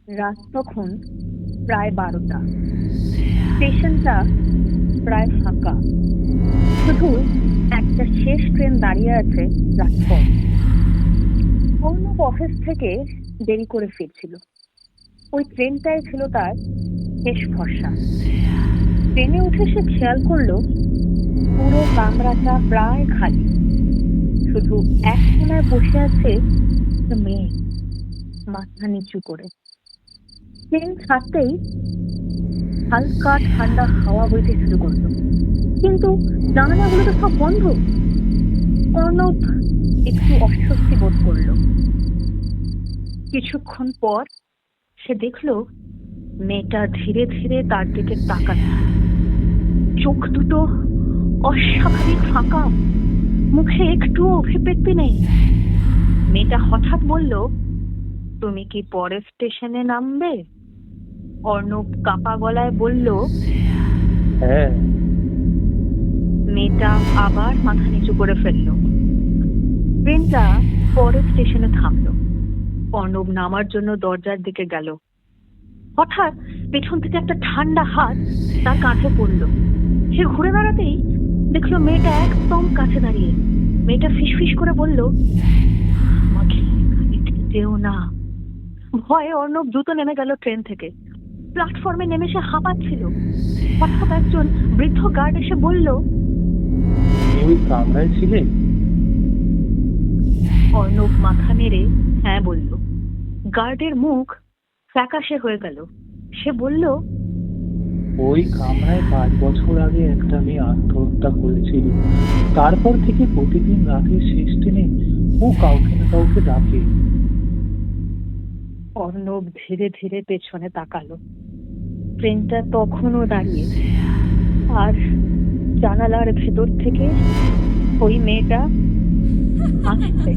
রাত তখন প্রায় 12টা। স্টেশনটা প্রায় ফাঁকা। শুধু একটা শেষ ট্রেন দাঁড়িয়ে আছে প্ল্যাটফর্মে। অর্ণব অফিস থেকে দেরি করে ফিরছিল। ওই ট্রেনটাই ছিল তার শেষ ভরসা। ট্রেনে উঠে সে খেয়াল করলো পুরো কামরাটা প্রায় খালি। শুধু এক কোনায় বসে আছে একটা মেয়ে, মাথা নিচু করে। ট্রেন ছাড়তেই হালকা ঠান্ডা হাওয়া বইতে শুরু করলো, কিন্তু জানালাগুলো তো সব বন্ধ। অর্ণব একটু অস্বস্তি বোধ করলো। কিছুক্ষণ পর সে দেখলো মেয়েটা ধীরে ধীরে তার দিকে তাকাচ্ছে। চোখ দুটো অস্বাভাবিক ফাঁকা, মুখে একটুও অভিব্যক্তি নেই। মেয়েটা হঠাৎ বলল, তুমি কি পরের স্টেশনে নামবে? অর্ণব কাপা গলায় বলল, হ্যাঁ। মেয়েটা আবার মাথা নিচু করে ফেলল। ট্রেনটা পরের স্টেশনে থামলো। অর্ণব নামার জন্য দরজার দিকে গেল। হঠাৎ পেছন থেকে একটা ঠান্ডা হাত তার কাঁধে পড়লো। সে ঘুরে দাঁড়াতেই দেখলো মেয়েটা একদম কাছে দাঁড়িয়ে। মেয়েটা ফিসফিস করে বলল, আমাকে এখানে যেও না। ভয়ে অর্ণব দ্রুত নেমে গেল ট্রেন থেকে। প্ল্যাটফর্মে নেমে সে হাঁপাচ্ছিল। হঠাৎ একজন বৃদ্ধ গার্ড এসে বলল, তুমি ওই কামরায় ছিলে? অর্ণব মাথা নেড়ে হ্যাঁ বলল। গার্ডের মুখ ফ্যাকাশে হয়ে গেল। সে বলল, ওই কামরায় 5 বছর আগে একটা মেয়ে আত্মহত্যা করেছিল। তারপর থেকে প্রতিদিন রাতের শেষ ট্রেনে ও কাউকে না কাউকে ডাকে। অর্ণব ধীরে ধীরে পেছনে তাকালো। ট্রেনটা তখনও দাঁড়িয়ে, আর জানালার ভেতর থেকে ওই মেয়েটা হাসছে।